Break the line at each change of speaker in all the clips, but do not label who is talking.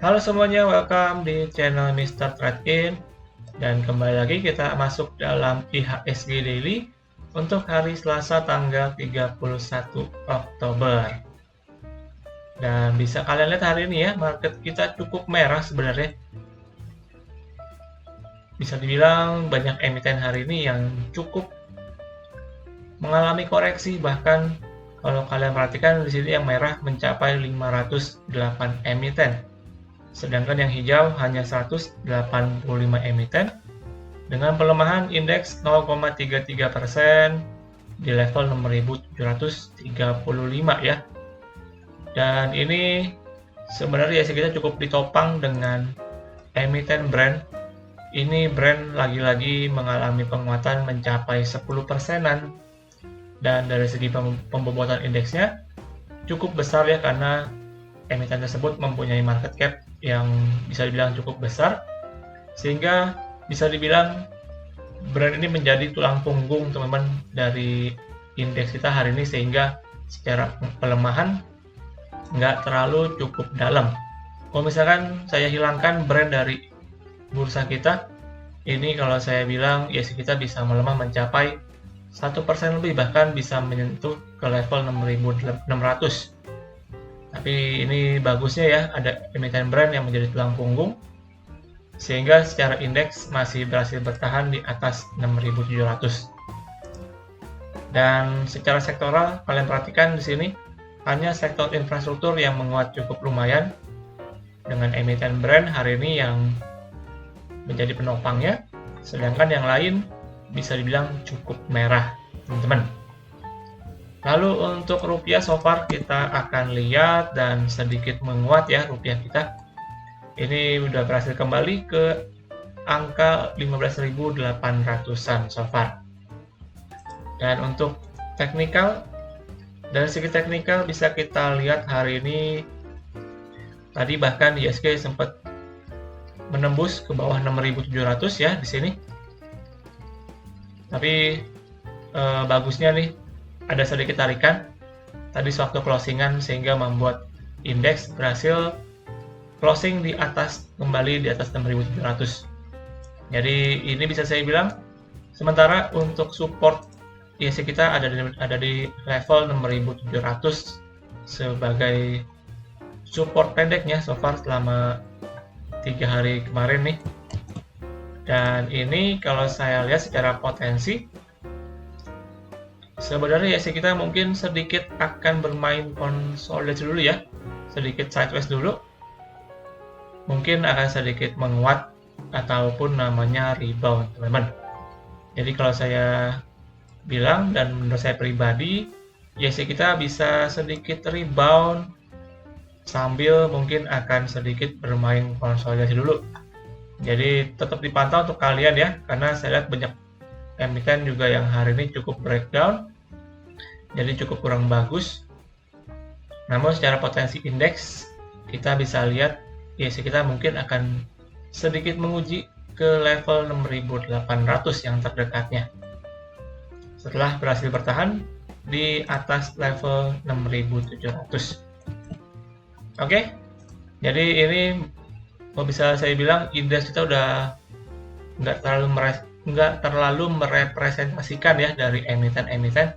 Halo semuanya, welcome di channel Mr. Trade-in. Dan kembali lagi kita masuk dalam IHSG Daily untuk hari Selasa tanggal 31 Oktober. Dan bisa kalian lihat hari ini ya, market kita cukup merah sebenarnya. Bisa dibilang banyak emiten hari ini yang cukup mengalami koreksi, bahkan kalau kalian perhatikan di sini yang merah mencapai 508 emiten. Sedangkan yang hijau hanya 185 emiten dengan pelemahan indeks 0,33% di level 6.735 ya. Dan ini sebenarnya kita cukup ditopang dengan emiten brand. Ini brand lagi-lagi mengalami penguatan mencapai 10%-an. Dan dari segi pembobotan indeksnya cukup besar ya, karena emiten tersebut mempunyai market cap yang bisa dibilang cukup besar, sehingga bisa dibilang brand ini menjadi tulang punggung teman-teman dari indeks kita hari ini, sehingga secara pelemahan nggak terlalu cukup dalam. Kalau misalkan saya hilangkan brand dari bursa kita, ini kalau saya bilang ya kita bisa melemah mencapai 1% lebih, bahkan bisa menyentuh ke level 6.600. Tapi ini bagusnya ya, ada emiten brand yang menjadi tulang punggung, sehingga secara indeks masih berhasil bertahan di atas 6.700. Dan secara sektoral, kalian perhatikan di sini hanya sektor infrastruktur yang menguat cukup lumayan, dengan emiten brand hari ini yang menjadi penopangnya, sedangkan yang lain bisa dibilang cukup merah, teman-teman. Lalu untuk rupiah so far kita akan lihat dan sedikit menguat ya rupiah kita. Ini udah berhasil kembali ke angka 15.800-an so far. Dan untuk teknikal, dari segi teknikal bisa kita lihat hari ini tadi bahkan IHSG sempat menembus ke bawah 6.700 ya di sini. Tapi bagusnya nih ada sedikit tarikan tadi sewaktu closingan, sehingga membuat indeks berhasil closing di atas, kembali di atas 6.700. Jadi ini bisa saya bilang, sementara untuk support IHSG kita ada di level 6.700 sebagai support pendeknya so far selama 3 hari kemarin nih. Dan ini kalau saya lihat secara potensi, sebenarnya IHSG kita mungkin sedikit akan bermain konsolidasi dulu ya, sedikit sideways dulu, mungkin akan sedikit menguat ataupun namanya rebound teman-teman. Jadi kalau saya bilang, dan menurut saya pribadi, IHSG kita bisa sedikit rebound sambil mungkin akan sedikit bermain konsolidasi dulu. Jadi tetap dipantau untuk kalian ya, karena saya lihat banyak emiten juga yang hari ini cukup breakdown, jadi cukup kurang bagus. Namun secara potensi indeks kita bisa lihat IHSG kita mungkin akan sedikit menguji ke level 6.800 yang terdekatnya, setelah berhasil bertahan di atas level 6.700. Oke, jadi ini kalau bisa saya bilang indeks kita udah nggak terlalu merepresentasikan ya dari emiten-emiten,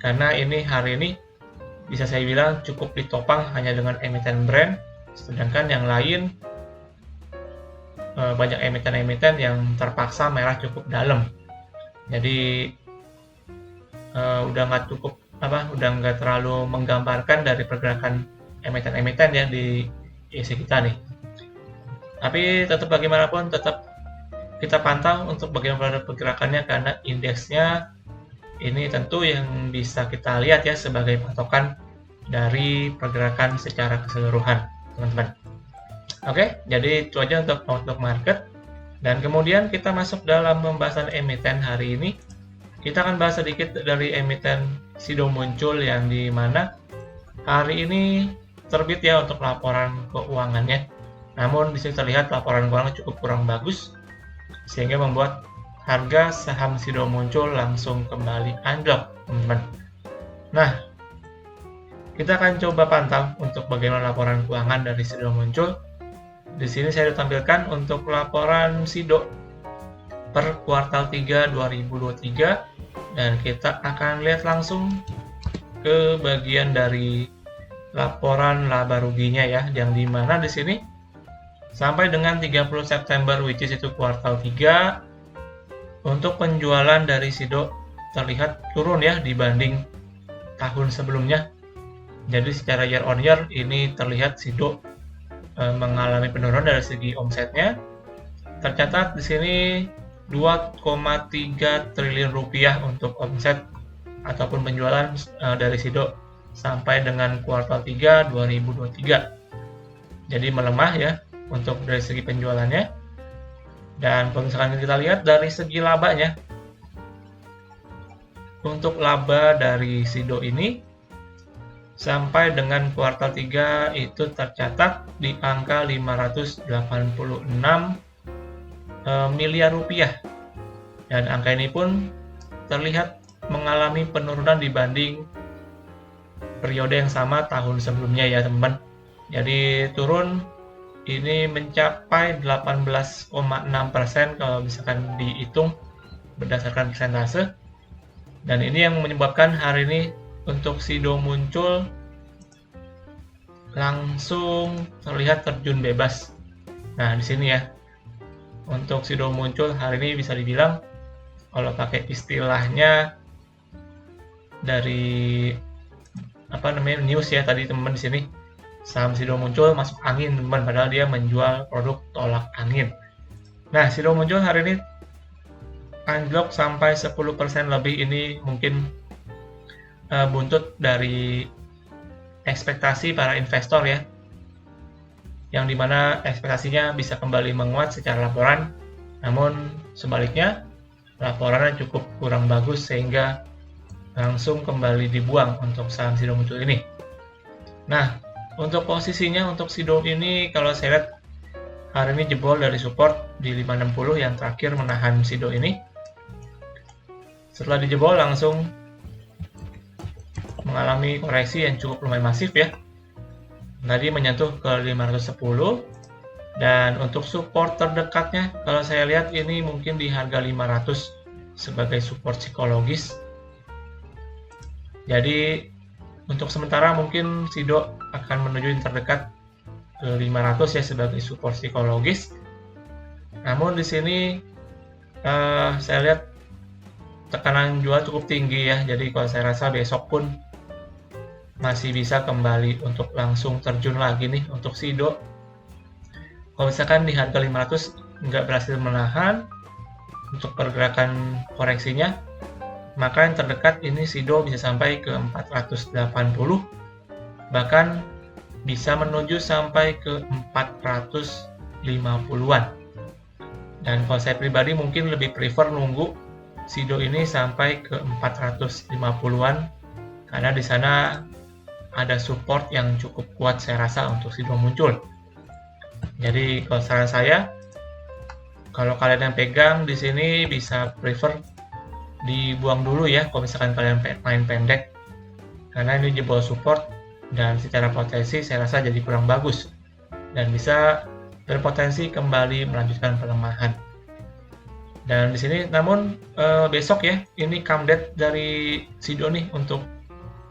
karena ini hari ini bisa saya bilang cukup ditopang hanya dengan emiten brand, sedangkan yang lain banyak emiten-emiten yang terpaksa merah cukup dalam. Jadi udah nggak terlalu menggambarkan dari pergerakan emiten-emiten ya di IHSG kita nih. Tapi tetap bagaimanapun tetap kita pantau untuk bagaimana pergerakannya, karena indeksnya ini tentu yang bisa kita lihat ya sebagai patokan dari pergerakan secara keseluruhan, teman-teman. Oke, jadi itu aja untuk market. Dan kemudian kita masuk dalam pembahasan emiten hari ini. Kita akan bahas sedikit dari emiten Sido Muncul, yang di mana hari ini terbit ya untuk laporan keuangannya. Namun di sini terlihat laporan keuangan cukup kurang bagus, sehingga membuat harga saham Sido Muncul langsung kembali anjlok, teman-teman. Nah, kita akan coba pantau untuk bagaimana laporan keuangan dari Sido Muncul. Di sini saya tampilkan untuk laporan SIDO per kuartal 3 2023, dan kita akan lihat langsung ke bagian dari laporan laba ruginya ya, yang dimana di sini sampai dengan 30 September which is itu kuartal 3, untuk penjualan dari SIDO terlihat turun ya dibanding tahun sebelumnya. Jadi secara year on year ini terlihat SIDO mengalami penurunan dari segi omsetnya. Tercatat di sini 2,3 triliun rupiah untuk omset ataupun penjualan dari SIDO sampai dengan kuartal 3 2023. Jadi melemah ya untuk dari segi penjualannya. Dan kalau misalkan kita lihat dari segi labanya, untuk laba dari SIDO ini sampai dengan kuartal 3 itu tercatat di angka 586 miliar rupiah. Dan angka ini pun terlihat mengalami penurunan dibanding periode yang sama tahun sebelumnya ya teman-teman. Jadi turun ini mencapai 18,6% kalau misalkan dihitung berdasarkan persentase. Dan ini yang menyebabkan hari ini untuk SIDO muncul langsung terlihat terjun bebas. Nah, di sini ya. Untuk SIDO muncul hari ini bisa dibilang kalau pakai istilahnya dari news ya tadi teman-teman di sini. Saham SIDO muncul masuk angin teman-teman, padahal dia menjual produk tolak angin. Nah, SIDO muncul hari ini anjlok sampai 10% lebih. Ini mungkin buntut dari ekspektasi para investor ya, yang dimana ekspektasinya bisa kembali menguat secara laporan, namun sebaliknya laporannya cukup kurang bagus sehingga langsung kembali dibuang untuk saham SIDO muncul ini. Nah, untuk posisinya untuk SIDO ini kalau saya lihat hari ini jebol dari support di 560 yang terakhir menahan SIDO ini. Setelah dijebol langsung mengalami koreksi yang cukup lumayan masif ya. Tadi menyentuh ke 510, dan untuk support terdekatnya kalau saya lihat ini mungkin di harga 500 sebagai support psikologis. Jadi untuk sementara mungkin SIDO akan menuju yang terdekat ke 500 ya sebagai support psikologis. Namun di sini saya lihat tekanan jual cukup tinggi ya. Jadi kalau saya rasa besok pun masih bisa kembali untuk langsung terjun lagi nih untuk SIDO. Kalau misalkan di harga 500 nggak berhasil menahan untuk pergerakan koreksinya, maka yang terdekat ini SIDO bisa sampai ke 480, bahkan bisa menuju sampai ke 450-an. Dan kalau saya pribadi mungkin lebih prefer nunggu SIDO ini sampai ke 450-an, karena di sana ada support yang cukup kuat saya rasa untuk SIDO muncul. Jadi kalau saran saya, kalau kalian yang pegang di sini bisa prefer dibuang dulu ya kalau misalkan kalian main pendek, karena ini jebol support dan secara potensi saya rasa jadi kurang bagus dan bisa berpotensi kembali melanjutkan pelemahan. Dan di sini namun besok ya ini come date dari SIDO nih untuk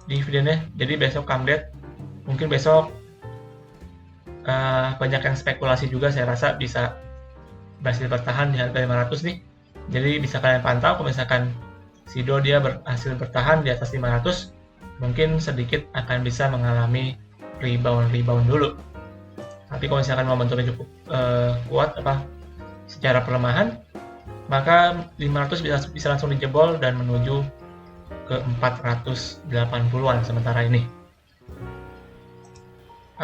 dividennya. Jadi besok come date, mungkin besok banyak yang spekulasi juga, saya rasa bisa berhasil bertahan di harga 500 nih. Jadi bisa kalian pantau kalau misalkan SIDO dia berhasil bertahan di atas 500, mungkin sedikit akan bisa mengalami rebound dulu. Tapi kalau misalkan momentumnya cukup kuat secara pelemahan, maka 500 bisa langsung dijebol dan menuju ke 480-an sementara ini.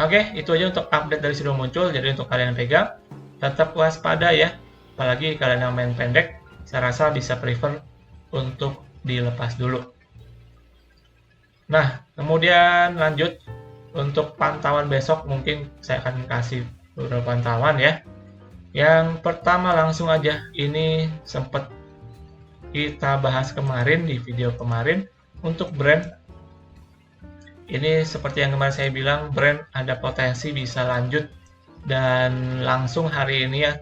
Oke, itu aja untuk update dari SIDO muncul. Jadi untuk kalian yang pegang, tetap waspada ya. Apalagi kalian yang main pendek, saya rasa bisa prefer untuk dilepas dulu. Nah, kemudian lanjut untuk pantauan besok, mungkin saya akan kasih beberapa pantauan ya. Yang pertama langsung aja, ini sempat kita bahas kemarin di video kemarin untuk brand. Ini seperti yang kemarin saya bilang, brand ada potensi bisa lanjut dan langsung hari ini ya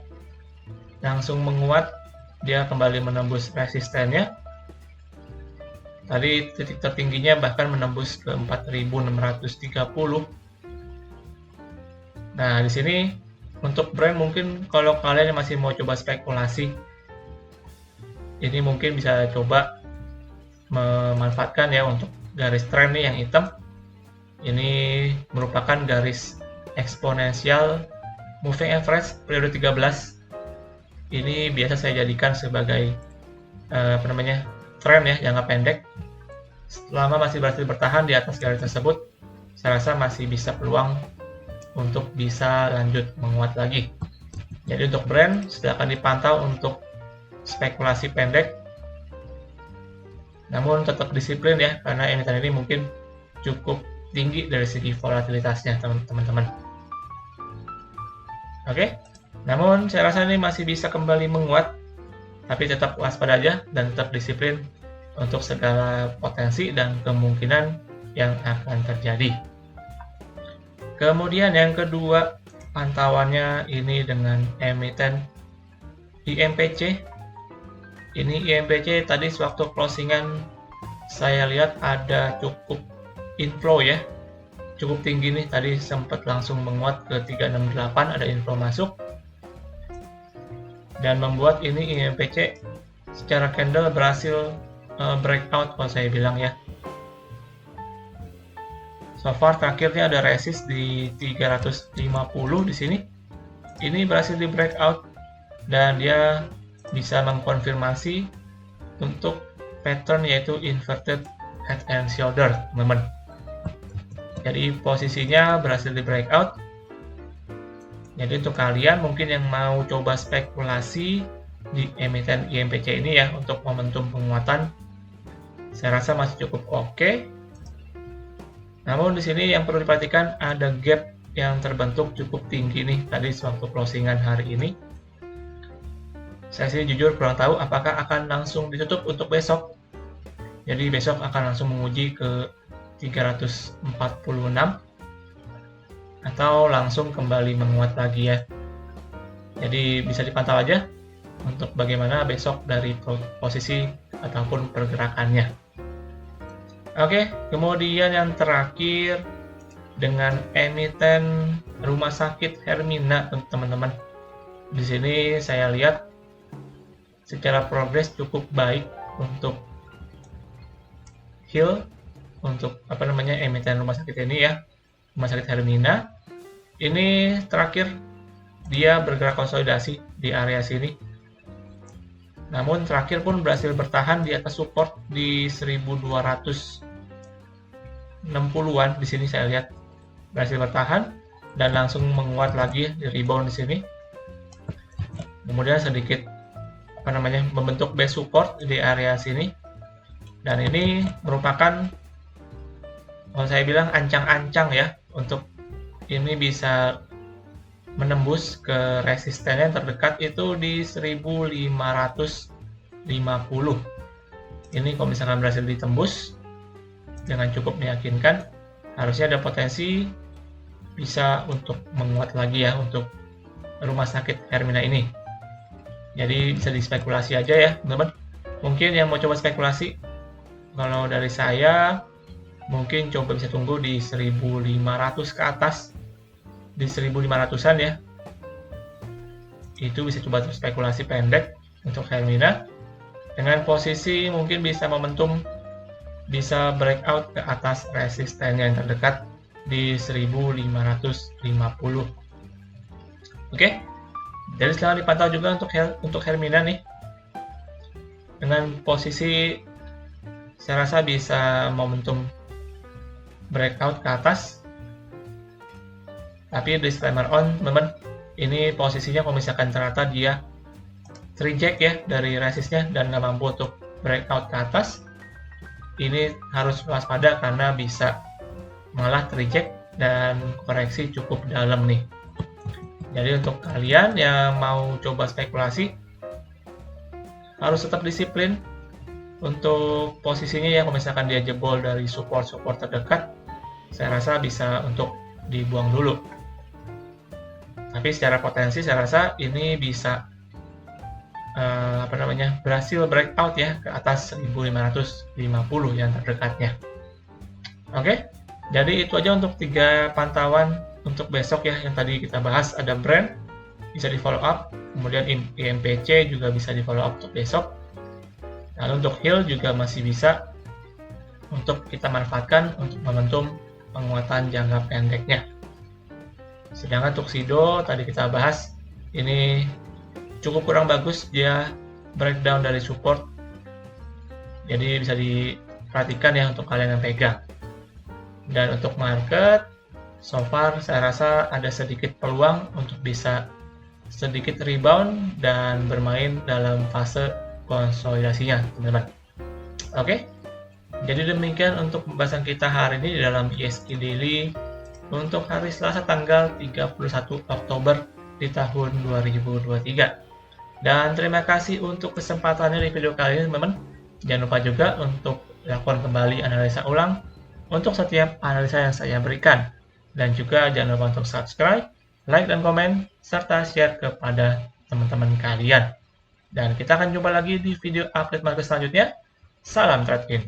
langsung menguat, dia kembali menembus resistennya. Tadi titik tertingginya bahkan menembus ke 4.630. Nah, di sini untuk brand mungkin kalau kalian masih mau coba spekulasi, ini mungkin bisa coba memanfaatkan ya untuk garis tren nih yang hitam. Ini merupakan garis eksponensial moving average periode 13. Ini biasa saya jadikan sebagai tren ya jangka pendek. Selama masih berhasil bertahan di atas garis tersebut, saya rasa masih bisa peluang untuk bisa lanjut menguat lagi. Jadi untuk brand silakan dipantau untuk spekulasi pendek, namun tetap disiplin ya, karena emiten ini mungkin cukup tinggi dari segi volatilitasnya teman-teman. Oke, namun saya rasa ini masih bisa kembali menguat, tapi tetap waspada aja dan tetap disiplin untuk segala potensi dan kemungkinan yang akan terjadi. Kemudian yang kedua, pantauannya ini dengan emiten IMPC. Ini IMPC tadi sewaktu closingan saya lihat ada cukup inflow ya, cukup tinggi nih, tadi sempat langsung menguat ke 368, ada inflow masuk dan membuat ini IMPC secara candle berhasil breakout kalau saya bilang ya. So far terakhirnya ada resist di 350 di sini. Ini berhasil di breakout dan dia bisa mengkonfirmasi untuk pattern yaitu inverted head and shoulder, teman-teman. Jadi posisinya berhasil di breakout. Jadi untuk kalian mungkin yang mau coba spekulasi di emiten IMPC ini ya untuk momentum penguatan, saya rasa masih cukup oke. Namun di sini yang perlu diperhatikan ada gap yang terbentuk cukup tinggi nih tadi sewaktu closingan hari ini. Saya sih jujur kurang tahu apakah akan langsung ditutup untuk besok. Jadi besok akan langsung menguji ke 346 atau langsung kembali menguat lagi ya. Jadi bisa dipantau aja untuk bagaimana besok dari posisi ataupun pergerakannya. Oke, kemudian yang terakhir dengan emiten rumah sakit Hermina, teman-teman. Di sini saya lihat secara progres cukup baik untuk heal untuk emiten rumah sakit ini ya, rumah sakit Hermina. Ini terakhir dia bergerak konsolidasi di area sini. Namun terakhir pun berhasil bertahan di atas support di 1260-an di sini saya lihat berhasil bertahan dan langsung menguat lagi di rebound di sini. Kemudian sedikit membentuk base support di area sini. Dan ini merupakan kalau saya bilang ancang-ancang ya untuk ini bisa menembus ke resistennya yang terdekat itu di 1550. Ini kalau misalkan berhasil ditembus dengan cukup meyakinkan, harusnya ada potensi bisa untuk menguat lagi ya untuk rumah sakit Hermina ini. Jadi bisa dispekulasi aja ya teman-teman. Mungkin yang mau coba spekulasi, kalau dari saya mungkin coba bisa tunggu di 1500 ke atas, di 1500-an ya. Itu bisa coba spekulasi pendek untuk Hermina dengan posisi mungkin bisa momentum bisa breakout ke atas resistennya yang terdekat di 1550. Oke. Jadi silahkan dipantau juga untuk Hermina nih. Dengan posisi saya rasa bisa momentum breakout ke atas. Tapi disclaimer on, teman-teman, ini posisinya kalau misalkan ternyata dia reject ya dari resistnya dan nggak mampu untuk breakout ke atas, ini harus waspada karena bisa malah reject dan koreksi cukup dalam nih. Jadi untuk kalian yang mau coba spekulasi, harus tetap disiplin untuk posisinya ya. Kalau misalkan dia jebol dari support terdekat, saya rasa bisa untuk dibuang dulu. Tapi secara potensi saya rasa ini bisa berhasil breakout ya ke atas 1550 yang terdekatnya. Oke, jadi itu aja untuk 3 pantauan untuk besok ya, yang tadi kita bahas. Ada Brent bisa di follow up, kemudian IMPC juga bisa di follow up untuk besok. Lalu untuk Hill juga masih bisa untuk kita manfaatkan untuk momentum penguatan jangka pendeknya. Sedangkan untuk Sido tadi kita bahas, ini cukup kurang bagus, dia breakdown dari support, jadi bisa diperhatikan ya untuk kalian yang pegang. Dan untuk market, so far saya rasa ada sedikit peluang untuk bisa sedikit rebound dan bermain dalam fase konsolidasinya, teman-teman. Oke, jadi demikian untuk pembahasan kita hari ini di dalam ISG Daily untuk hari Selasa tanggal 31 Oktober di tahun 2023. Dan terima kasih untuk kesempatannya di video kali ini, teman-teman. Jangan lupa juga untuk lakukan kembali analisa ulang untuk setiap analisa yang saya berikan. Dan juga jangan lupa untuk subscribe, like, dan komen, serta share kepada teman-teman kalian. Dan kita akan jumpa lagi di video update market selanjutnya. Salam trade in.